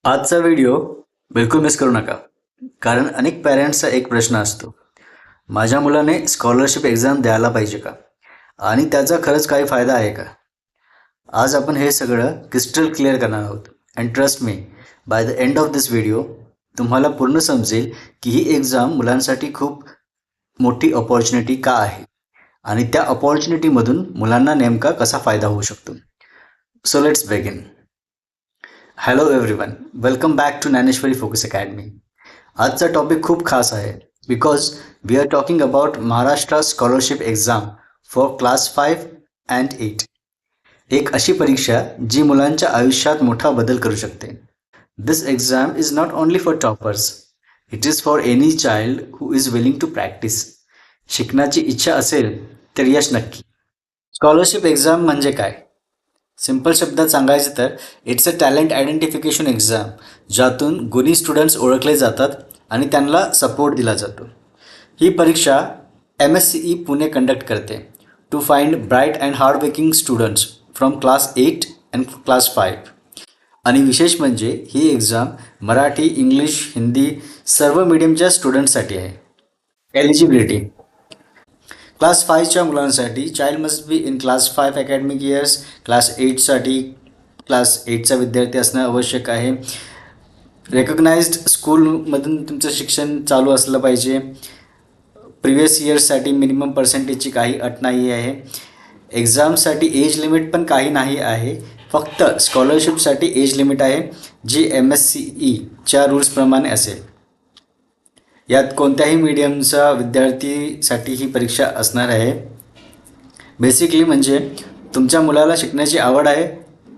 आजचा व्हिडिओ बिलकुल मिस करू नका. कारण अनेक पॅरेंट्सचा एक प्रश्न असतो, माझ्या मुलाने स्कॉलरशिप एक्झाम द्यायला पाहिजे का? आणि त्याचा खरंच काही फायदा आहे का? आज आपण हे सगळं क्रिस्टल क्लिअर करणार आहोत. And trust me, by the end of this video तुम्हाला पूर्ण समजेल की ही एक्झाम मुलांसाठी खूप मोठी अपॉर्च्युनिटी का आहे आणि त्या अपॉर्च्युनिटीमधून मुलांना नेमका कसा फायदा होऊ शकतो. So let's begin. Hello everyone, welcome back to Dnyaneshwari focus academy. आजचा टॉपिक खूप खास आहे because we are talking about Maharashtra scholarship exam for class 5 and 8. एक अशी परीक्षा जी मुलांच्या आयुष्यात मोठा बदल करू शकते. This exam is not only for toppers, it is for any child who is willing to practice. शिकण्याची इच्छा असेल तर यश नक्की. स्कॉलरशिप एक्झाम म्हणजे काय? सिंपल शब्दात सांगायचं तर it's a talent identification exam, ज्यातून गुणी स्टुडंट्स ओळखले जातात आणि त्यांना सपोर्ट दिला जातो. ही परीक्षा MSCE पुणे कंडक्ट करते to find bright and hardworking students from class 8 and class 5. आणि विशेष म्हणजे ही एक्झाम मराठी, इंग्लिश, हिंदी सर्व मीडियमच्या स्टुडंट्ससाठी आहे. एलिजिबिलिटी. क्लास 5च्या मुलांसाठी child must be in class 5 academic years. Class 8साठी क्लास 8चा विद्यार्थी असणं आवश्यक आहे. रेकग्नाइज्ड स्कूलमधून तुमचं शिक्षण चालू असलं पाहिजे. प्रिवियस इयर्ससाठी मिनिमम पर्सेंटेजची काही अट नाही आहे. एक्झामसाठी एज लिमिट पण काही नाही आहे. फक्त स्कॉलरशिपसाठी एज लिमिट आहे जी MSCEच्या रूल्सप्रमाणे असेल. यात कोणत्याही मीडियमचा विद्यार्थीसाठी ही परीक्षा असणार आहे. बेसिकली म्हणजे तुमच्या मुलाला शिकण्याची आवड आहे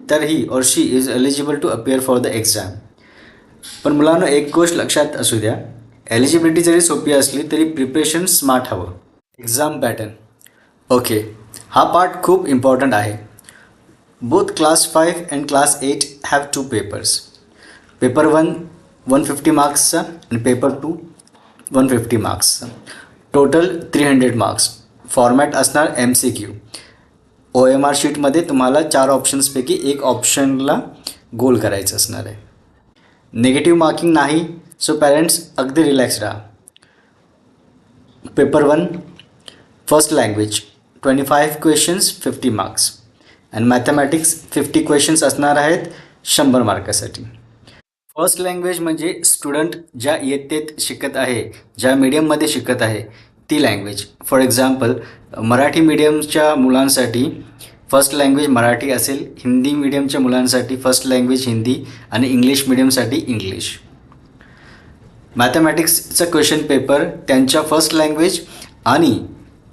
तर he or she is eligible to appear for the exam. पण मुलांना एक गोष्ट लक्षात असू द्या, एलिजिबिलिटी जरी सोपी असली तरी प्रिपरेशन स्मार्ट हवं. Exam pattern. ओके, हा पार्ट खूप इम्पॉर्टंट आहे. Both class 5 and class 8 have 2 papers. Paper 1 150 मार्क्सचा आणि पेपर 2 150 मार्क्सचा. Total 300 marks. फॉर्मॅट असणार MCQ. OMR शीटमध्ये तुम्हाला 4 ऑप्शन्सपैकी एक ऑप्शनला गोल करायचं असणार आहे. निगेटिव्ह मार्किंग नाही, सो पॅरेंट्स अगदी रिलॅक्स राहा. Paper 1 first language 25 questions 50 marks and mathematics 50 questions असणार आहेत 100 मार्कासाठी. फर्स्ट लँग्वेज म्हणजे स्टुडंट ज्या इयत्तेत शिकत आहे, ज्या मीडियममध्ये शिकत आहे ती लँग्वेज. फॉर एक्झाम्पल, मराठी मीडियमच्या मुलांसाठी फर्स्ट लँग्वेज मराठी असेल, हिंदी मीडियमच्या मुलांसाठी फर्स्ट लँग्वेज हिंदी आणि इंग्लिश मीडियमसाठी इंग्लिश. मॅथमॅटिक्सचा क्वेश्चन पेपर त्यांच्या फर्स्ट लँग्वेज आणि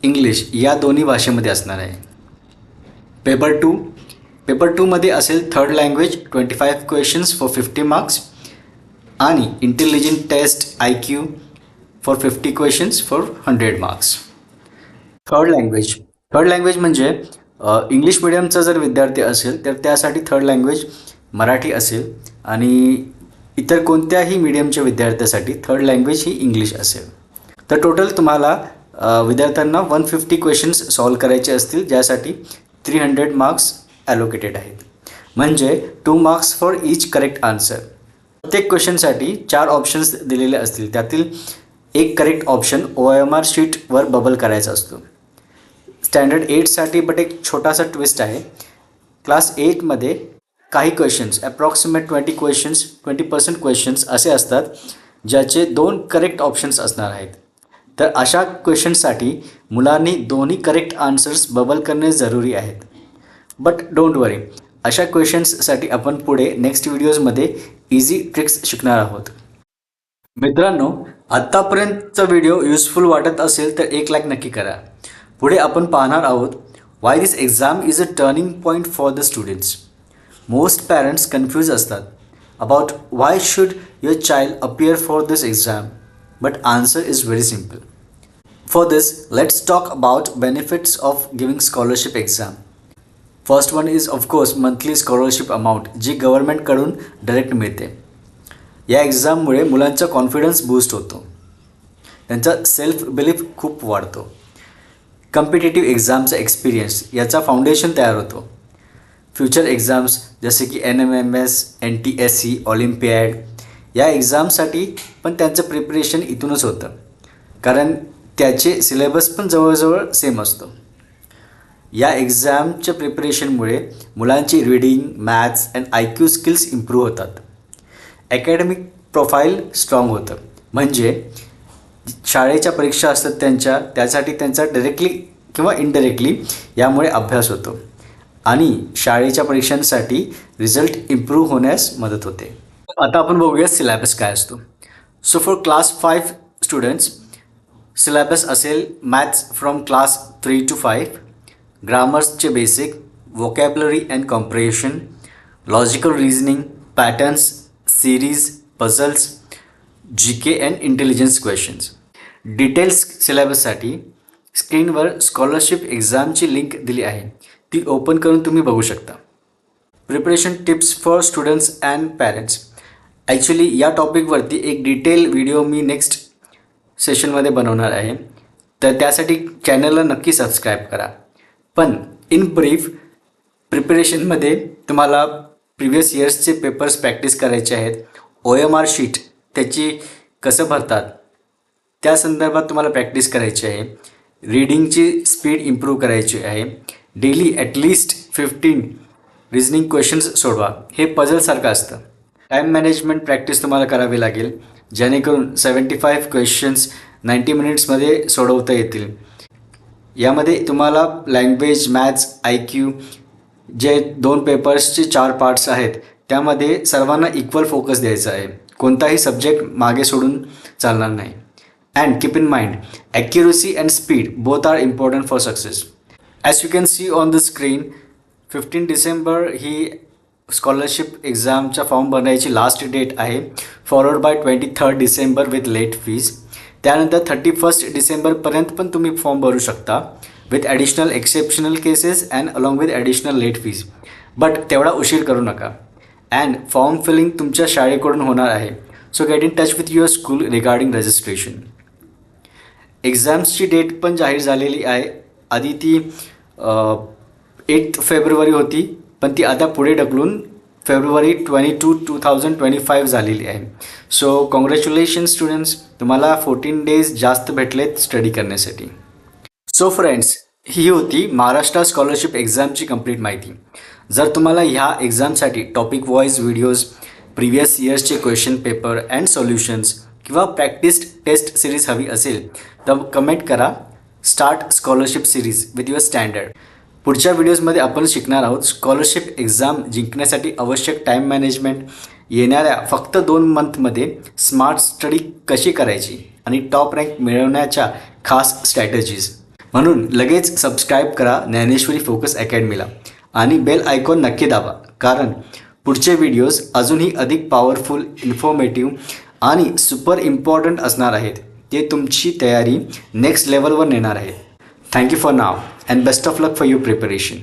इंग्लिश या दोन्ही भाषेमध्ये असणार आहे. पेपर 2मध्ये असेल third language 25 questions for 50 marks आणि intelligent test IQ for 50 questions for 100 marks. Third language म्हणजे इंग्लिश मिडियमचा जर विद्यार्थी असेल तर त्यासाठी थर्ड लँग्वेज मराठी असेल आणि इतर कोणत्याही मीडियमच्या विद्यार्थ्यासाठी थर्ड लँग्वेज ही इंग्लिश असेल. तर टोटल तुम्हाला विद्यार्थ्यांना 150 क्वेश्चन्स सॉल्व करायचे असतील, ज्यासाठी 300 मार्क्स ॲलोकेटेड आहेत. म्हणजे 2 marks for each correct answer. प्रत्येक क्वेश्चनसाठी 4 ऑप्शन्स दिलेले असतील, त्यातील एक करेक्ट ऑप्शन OMR शीटवर बबल करायचा असतो. स्टँडर्ड 8साठी बट एक छोटासा ट्विस्ट आहे. क्लास 8मध्ये काही क्वेश्चन्स ॲप्रॉक्सिमेट 20% क्वेश्चन्स असे असतात ज्याचे 2 करेक्ट ऑप्शन्स असणार आहेत. तर अशा क्वेश्चन्ससाठी मुलांनी दोन्ही करेक्ट आन्सर्स बबल करणे जरुरी आहेत. बट डोंट वरी, अशा क्वेश्चन्ससाठी आपण पुढे नेक्स्ट व्हिडिओजमध्ये इझी ट्रिक्स शिकणार आहोत. मित्रांनो, आत्तापर्यंतचा व्हिडिओ युजफुल वाटत असेल तर एक लाईक नक्की करा. पुढे आपण पाहणार आहोत why this exam is a turning point for the students. Most parents confuse असतात about why should your child appear for this exam, but answer is very simple. For this let's talk about benefits of giving scholarship exam. First one is of course monthly scholarship amount, जी गव्हर्नमेंटकडून direct मिळते. या एक्झाममुळे मुलांचा confidence boost होतो, त्यांचा self belief खूप वाढतो. Competitive एक्झामचा experience याचा फाउंडेशन तयार होतो. फ्युचर एक्झाम्स जसे की NMMS, NTSC, ऑलिम्पियाड या एक्झामसाठी पण त्यांचं प्रिपरेशन इथूनच होतं, कारण त्याचे सिलेबस पण जवळजवळ सेम असतो. या एक्झामच्या प्रिपरेशनमुळे मुलांची reading, maths and IQ skills improve होतात. ॲकॅडमिक प्रोफाईल स्ट्रॉंग होतं, म्हणजे शाळेच्या परीक्षा असतात त्यासाठी त्यांचा डायरेक्टली किंवा इनडायरेक्टली यामुळे अभ्यास होतो आणि शाळेच्या परीक्षांसाठी रिझल्ट इम्प्रूव्ह होण्यास मदत होते. आता आपण बघूया सिलेबस काय असतो. So for class 5 students syllabus असेल मॅथ्स फ्रॉम क्लास 3 to 5, ग्रामर्सचे basic, vocabulary and comprehension, logical reasoning, patterns, series, puzzles, GK and intelligence questions. Details सिलेबससाठी स्क्रीनवर स्कॉलरशिप एक्झामची लिंक दिली आहे, ती ओपन करून तुम्ही बघू शकता. Preparation tips for students and parents. Actually या टॉपिकवरती एक डिटेल व्हिडिओ मी नेक्स्ट सेशनमध्ये बनवणार आहे, तर त्यासाठी चॅनलला नक्की सबस्क्राईब करा. पण इन ब्रीफ प्रिपरेशनमध्ये तुम्हाला प्रिव्हियस इयर्सचे पेपर्स प्रॅक्टिस करायचे आहेत. OMR शीट त्याची कसं भरतात त्या संदर्भात तुम्हाला प्रॅक्टिस करायची आहे. रीडिंगची स्पीड इम्प्रूव्ह करायची आहे. डेली ॲटलिस्ट 15 रिझनिंग क्वेश्चन्स सोडवा. हे पझलसारखं असतं. टाईम मॅनेजमेंट प्रॅक्टिस तुम्हाला करावी लागेल, जेणेकरून 75 क्वेश्चन्स 90 मिनिट्समध्ये सोडवता येतील. यामध्ये तुम्हाला लँग्वेज, मॅथ्स, IQ जे 2 पेपर्सचे 4 पार्ट्स आहेत त्यामध्ये सर्वांना इक्वल फोकस द्यायचा आहे. कोणताही सब्जेक्ट मागे सोडून चालणार नाही. And keep in mind accuracy and speed both are important for success. As you can see on the screen 15 December ही स्कॉलरशिप एक्झामचा फॉर्म भरण्याची लास्ट डेट आहे, followed by 23 December with late fees. त्यानंतर 31 डिसेंबरपर्यंत पण तुम्ही फॉर्म भरू शकता with additional exceptional cases and along with additional late fees. But तेवढा उशीर करू नका. अँड फॉर्म फिलिंग तुमच्या शाळेकडून होणार आहे. So get in touch with your school regarding registration. एक्झाम्सची डेट पण जाहीर झालेली आहे. आधी ती 8 फेब्रुवारी होती, पण ती आता पुढे ढकलून फेब्रुवारी 22, 2025 झालेली आहे. सो कॉंग्रॅच्युलेशन स्टुडंट्स, तुम्हाला 14 डेज जास्त भेटलेत स्टडी करण्यासाठी. सो फ्रेंड्स, ही होती महाराष्ट्र स्कॉलरशिप एक्झामची कंप्लीट माहिती. जर तुम्हाला ह्या एक्झामसाठी टॉपिक वाईज व्हिडिओज, प्रिव्हियस इयर्सचे क्वेश्चन पेपर अँड सोल्युशन्स किंवा प्रॅक्टिस टेस्ट सिरीज हवी असेल तर कमेंट करा. Start scholarship series with your standard. पुढच्या व्हिडिओजमध्ये आपण शिकणार आहोत स्कॉलरशिप एक्झाम जिंकण्यासाठी आवश्यक टाईम मॅनेजमेंट, येणाऱ्या फक्त 2 मंथमध्ये स्मार्ट स्टडी कशी करायची आणि टॉप रँक मिळवण्याच्या खास स्ट्रॅटेजीज. म्हणून लगेच सबस्क्राईब करा ज्ञानेश्वरी फोकस अकॅडमीला आणि बेल आयकॉन नक्की दाबा, कारण पुढचे व्हिडिओज अजूनही अधिक पॉवरफुल, इन्फॉर्मेटिव्ह आणि सुपर इम्पॉर्टंट असणार आहेत. ते तुमची तयारी नेक्स्ट लेवलवर नेणार आहेत. Thank you for now and best of luck for your preparation.